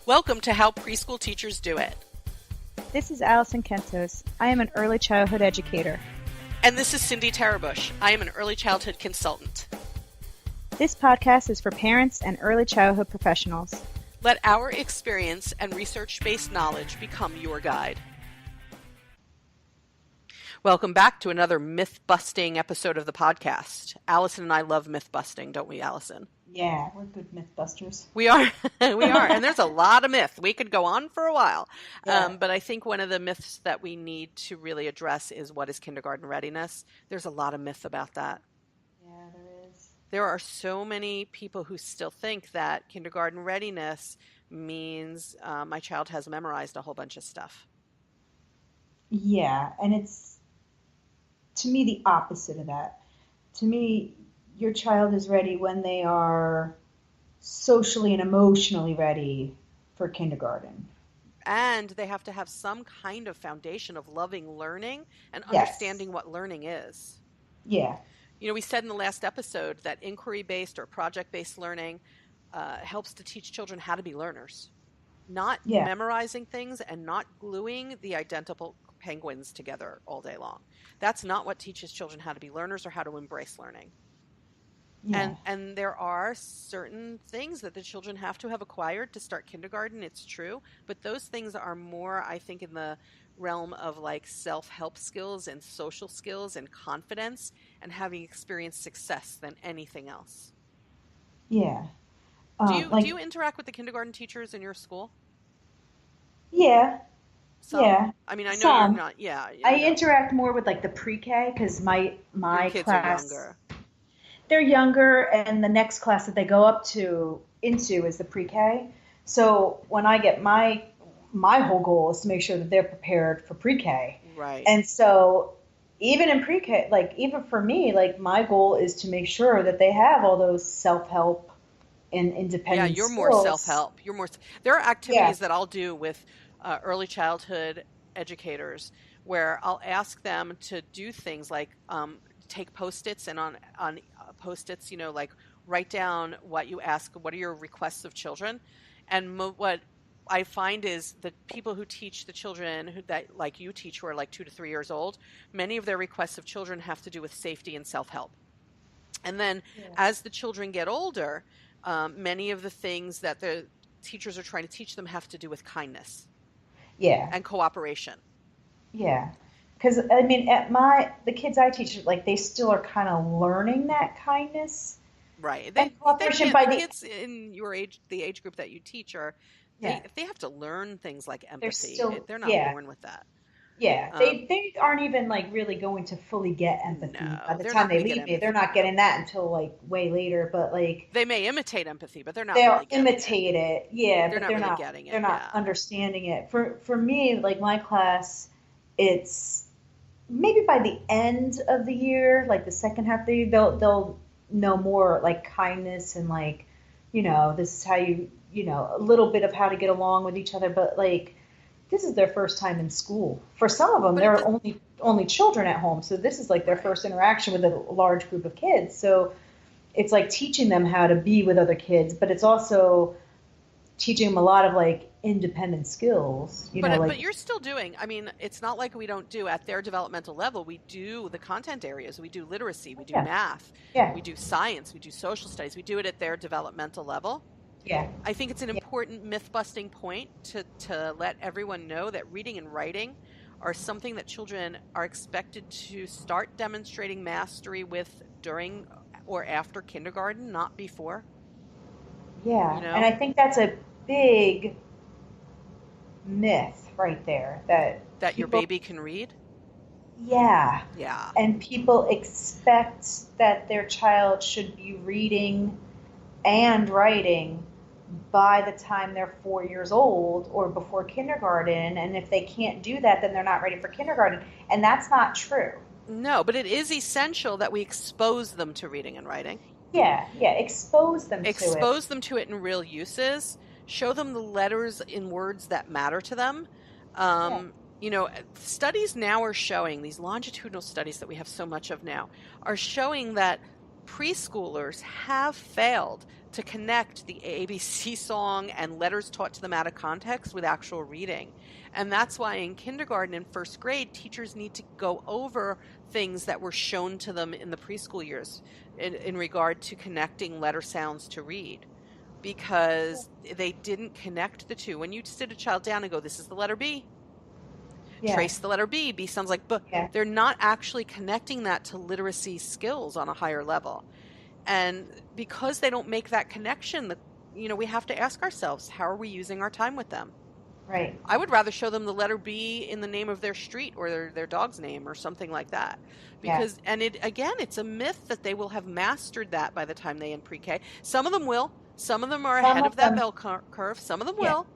Welcome to How Preschool Teachers Do It. This is Allison Kentos. I am an early childhood educator. And this is Cindy Tarabush. I am an early childhood consultant. This podcast is for parents and early childhood professionals. Let our experience and research-based knowledge become your guide. Welcome back to another myth-busting episode of the podcast. Allison and I love myth-busting, don't we, Allison? Yeah, we're good myth-busters. We are. We are. And there's a lot of myth. We could go on for a while. Yeah. But I think one of the myths that we need to really address is what is kindergarten readiness. There's a lot of myth about that. Yeah, there is. There are so many people who still think that kindergarten readiness means my child has memorized a whole bunch of stuff. Yeah, and it's, to me, the opposite of that. To me, your child is ready when they are socially and emotionally ready for kindergarten. And they have to have some kind of foundation of loving learning and Yes. understanding what learning is. Yeah. You know, we said in the last episode that inquiry-based or project-based learning helps to teach children how to be learners, not memorizing things and not gluing the identical penguins together all day long. That's not what teaches children how to be learners or how to embrace learning. Yeah. And there are certain things that the children have to have acquired to start kindergarten. It's true. But those things are more, I think, in the realm of like self-help skills and social skills and confidence and having experienced success than anything else. Yeah. Do you interact with the kindergarten teachers in your school? Yeah. Some? Yeah. I mean, I know Some. you're not. Yeah. I interact more with like the pre-K because my Your kids class, are younger. they're younger, and the next class that they go into is the pre-K. So when I get my whole goal is to make sure that they're prepared for pre-K. Right. And so even in pre-K, like even for me, like my goal is to make sure that they have all those self-help and independent Yeah, you're skills. more self-help. There are activities that I'll do with early childhood educators where I'll ask them to do things like take Post-its and on Post-its, like write down what you ask, what are your requests of children. And what I find is that people who teach the children that like you teach who are like 2 to 3 years old, many of their requests of children have to do with safety and self-help. And then as the children get older, many of the things that the teachers are trying to teach them have to do with kindness. Yeah. And cooperation. Yeah. Because, I mean, the kids I teach, like, they still are kind of learning that kindness. Right. And cooperation The kids in your age, the age group that you teach they have to learn things like empathy. They're not born with that. Yeah. They aren't even, like, really going to fully get empathy. No, by the time they leave me. They're not getting that until, like, way later. But, like, they may imitate empathy, but they'll imitate it. Yeah. They're but not really getting it. They're not understanding it. For me, like, my class, it's maybe by the end of the year, like the second half of the year, they'll know more like kindness and like, this is how a little bit of how to get along with each other. But like, this is their first time in school. For some of them, they're only children at home. So this is like their first interaction with a large group of kids. So it's like teaching them how to be with other kids, but it's also teaching them a lot of like independent skills, but you're still doing, I mean, it's not like we don't do at their developmental level. We do the content areas, we do literacy, we do math, we do science, we do social studies, we do it at their developmental level. Yeah. I think it's an important myth-busting point to let everyone know that reading and writing are something that children are expected to start demonstrating mastery with during or after kindergarten, not before. Yeah. And I think that's a big myth right there that your baby can read. Yeah. Yeah. And people expect that their child should be reading and writing by the time they're 4 years old or before kindergarten. And if they can't do that, then they're not ready for kindergarten. And that's not true. No, but it is essential that we expose them to reading and writing. Yeah. Expose them to it. Expose them to it in real uses. Show them the letters in words that matter to them. Studies now are showing, these longitudinal studies that we have so much of now, are showing that preschoolers have failed to connect the ABC song and letters taught to them out of context with actual reading. And that's why in kindergarten and first grade, teachers need to go over things that were shown to them in the preschool years in regard to connecting letter sounds to read, because they didn't connect the two. When you sit a child down and go, this is the letter B, Yeah. trace the letter B, B sounds like B, Yeah. they're not actually connecting that to literacy skills on a higher level. And because they don't make that connection, we have to ask ourselves, how are we using our time with them? Right. I would rather show them the letter B in the name of their street or their dog's name or something like that. Yeah. Because, and it's a myth that they will have mastered that by the time they in pre-K. Some of them will. Some of them are ahead of that bell curve. Some of them will.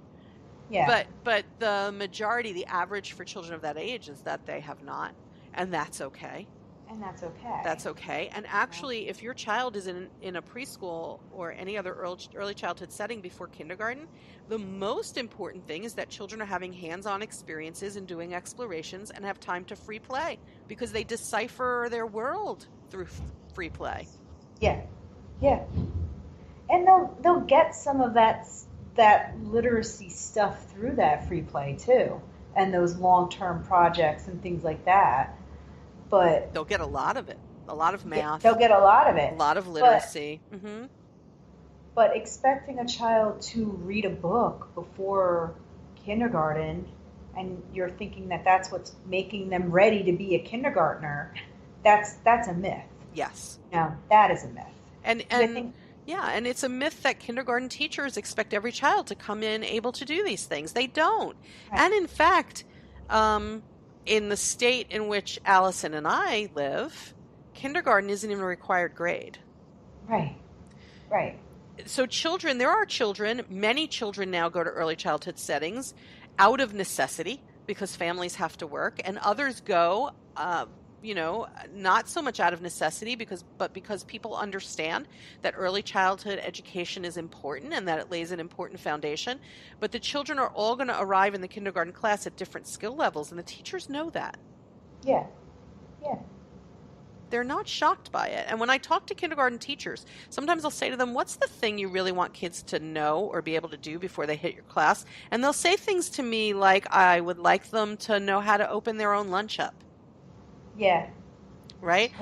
Yeah. But the majority, the average for children of that age is that they have not. And that's okay. And that's okay. That's okay. And actually, if your child is in a preschool or any other early childhood setting before kindergarten, the most important thing is that children are having hands-on experiences and doing explorations and have time to free play, because they decipher their world through free play. Yeah. Yeah. And they'll get some of that literacy stuff through that free play too, and those long-term projects and things like that. But they'll get a lot of it, a lot of math. They'll get a lot of it. A lot of literacy. But expecting a child to read a book before kindergarten, and you're thinking that that's what's making them ready to be a kindergartner, that's a myth. Yes. No, that is a myth. And it's a myth that kindergarten teachers expect every child to come in able to do these things. They don't. Right. And in fact, in the state in which Allison and I live, kindergarten isn't even a required grade. Right. Right. So many children now go to early childhood settings out of necessity because families have to work, and others go, not so much out of necessity but because people understand that early childhood education is important and that it lays an important foundation. But the children are all going to arrive in the kindergarten class at different skill levels, and the teachers know that. Yeah. Yeah. They're not shocked by it. And when I talk to kindergarten teachers, sometimes I'll say to them, what's the thing you really want kids to know or be able to do before they hit your class? And they'll say things to me like, I would like them to know how to open their own lunch up. Yeah. Right?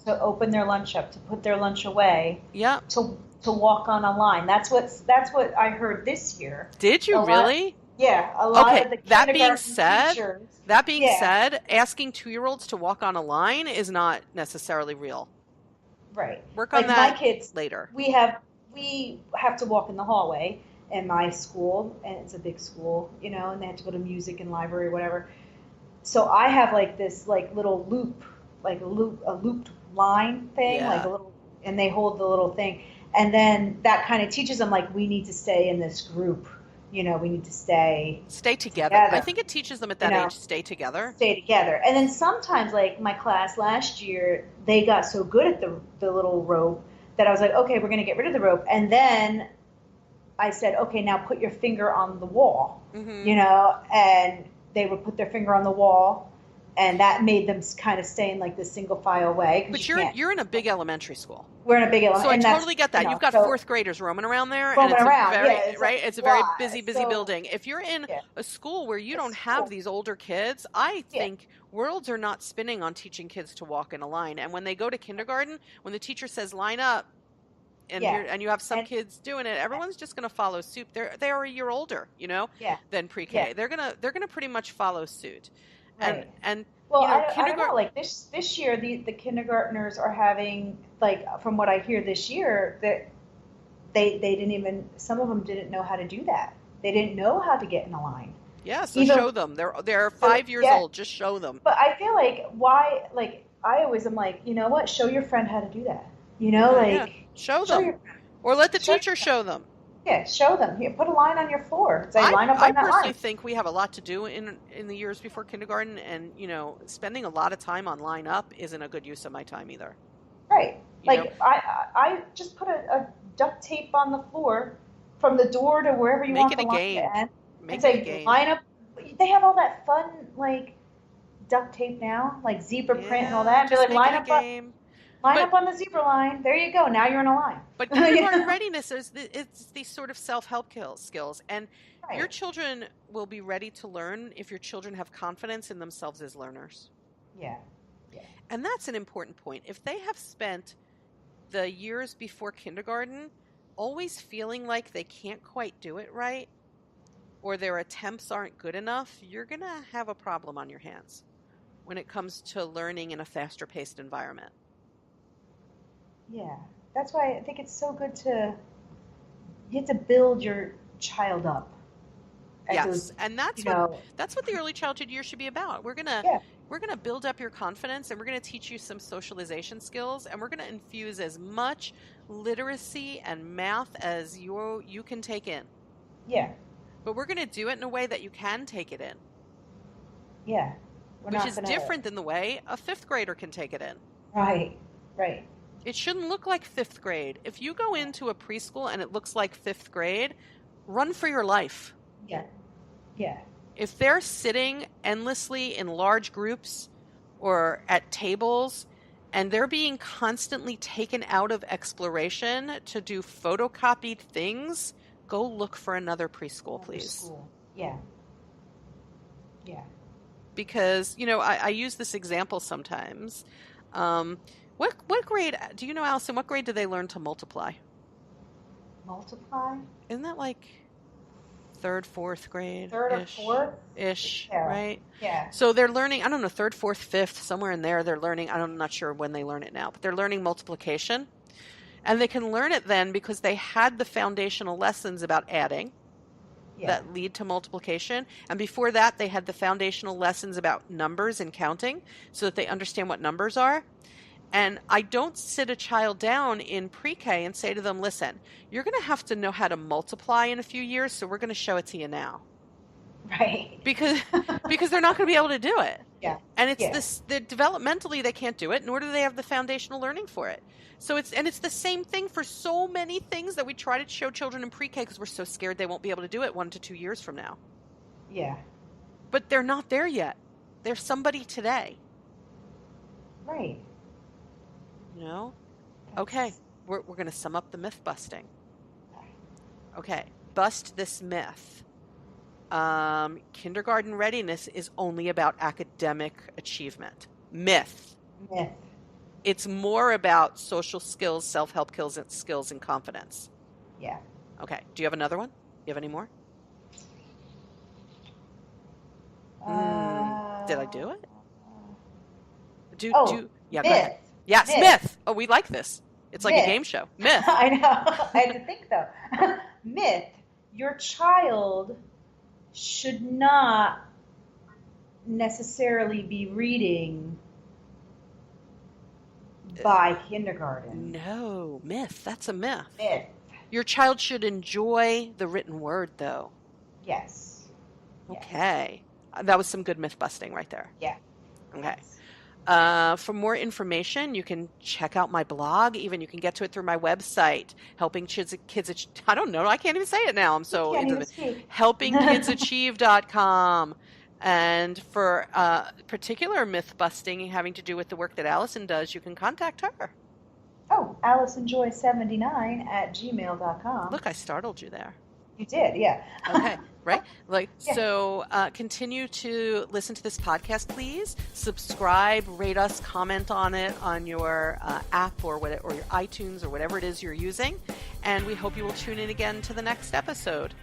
To open their lunch up, to put their lunch away. Yeah. To walk on a line. That's what I heard this year. Did you really? Yeah. A lot of the kindergarten teachers. That being said, asking 2-year-olds to walk on a line is not necessarily real. Right. Work on that my kids, later. We have to walk in the hallway in my school, and it's a big school, and they have to go to music and library or whatever. So I have this little loop, a looped line thing, a little, and they hold the little thing. And then that kind of teaches them, we need to stay in this group. We need to stay together. I think it teaches them at that age, stay together. And then sometimes, my class last year, they got so good at the little rope that I was like, okay, we're going to get rid of the rope. And then I said, okay, now put your finger on the wall, and they would put their finger on the wall, and that made them kind of stay in this single file way. But you're in a big elementary school. We're in a big elementary. So I totally get that. You've got fourth graders roaming around there, and it's a very busy building. If you're in a school where you don't have these older kids, I think worlds are not spinning on teaching kids to walk in a line. And when they go to kindergarten, when the teacher says line up, and you have some kids doing it, everyone's just going to follow suit. They are a year older, than pre-K. They're gonna pretty much follow suit. Right. And well, I don't know. This year, the kindergartners are having, from what I hear this year, that they didn't even, some of them didn't know how to do that. They didn't know how to get in a line. Yeah, so show them. They're 5 years old. Just show them. But I feel I always am you know what? Show your friend how to do that. Show them. Or let the teacher show them. Yeah, show them. Here, put a line on your floor. Say, line up on that line. I personally think we have a lot to do in the years before kindergarten, and spending a lot of time on line up isn't a good use of my time either. Right. I just put a duct tape on the floor from the door to wherever you want the line to end. Make it a game. Line up. They have all that fun duct tape now, zebra print and all that. Be line Line up on the zebra line. There you go. Now you're in a line. But kindergarten readiness it's these sort of self-help skills, and Right. your children will be ready to learn if your children have confidence in themselves as learners. Yeah. Yeah. And that's an important point. If they have spent the years before kindergarten always feeling like they can't quite do it right, or their attempts aren't good enough, you're going to have a problem on your hands when it comes to learning in a faster paced environment. Yeah. That's why I think it's so good you have to build your child up. Yes, and that's what the early childhood years should be about. We're gonna build up your confidence, and we're gonna teach you some socialization skills, and we're gonna infuse as much literacy and math as you can take in. Yeah. But we're gonna do it in a way that you can take it in. Yeah. Which is different than the way a fifth grader can take it in. Right. Right. It shouldn't look like fifth grade. If you go into a preschool and it looks like fifth grade, run for your life. Yeah. Yeah. If they're sitting endlessly in large groups or at tables and they're being constantly taken out of exploration to do photocopied things, go look for another preschool, please. School. Yeah. Yeah. Because, I use this example sometimes. What grade, do you know, Allison, what grade do they learn to multiply? Multiply? Isn't that like third, fourth grade? Third or fourth? Ish, yeah. Right? Yeah. So they're learning, I don't know, third, fourth, fifth, somewhere in there they're learning, I'm not sure when they learn it now, but they're learning multiplication. And they can learn it then because they had the foundational lessons about adding that lead to multiplication. And before that, they had the foundational lessons about numbers and counting so that they understand what numbers are. And I don't sit a child down in pre-K and say to them, listen, you're going to have to know how to multiply in a few years, so we're going to show it to you now. Right. Because they're not going to be able to do it. Yeah. And it's developmentally they can't do it, nor do they have the foundational learning for it. So it's the same thing for so many things that we try to show children in pre-K because we're so scared they won't be able to do it 1 to 2 years from now. Yeah. But they're not there yet. They're somebody today. Right. Okay, we're going to sum up the myth busting. Okay, bust this myth. Kindergarten readiness is only about academic achievement. Myth. It's more about social skills, self-help skills, and confidence. Yeah. Okay, do you have another one? You have any more? Did I do it? Yeah, myth. Go ahead. Yes, myth. Oh, we like this. It's like a game show. Myth. I know. I had to think, though. Myth. Your child should not necessarily be reading by kindergarten. No, myth. That's a myth. Myth. Your child should enjoy the written word, though. Yes. Okay. That was some good myth busting right there. Yeah. Okay. For more information, you can check out my blog. Even you can get to it through my website, helping kids. I don't know. I can't even say it now. I'm so into it. Helpingkidsachieve.com. And for particular myth busting having to do with the work that Allison does, you can contact her. Oh, AllisonJoy79@gmail.com. Look, I startled you there. You did, yeah. Okay, right? So continue to listen to this podcast, please. Subscribe, rate us, comment on it on your app or your iTunes or whatever it is you're using. And we hope you will tune in again to the next episode.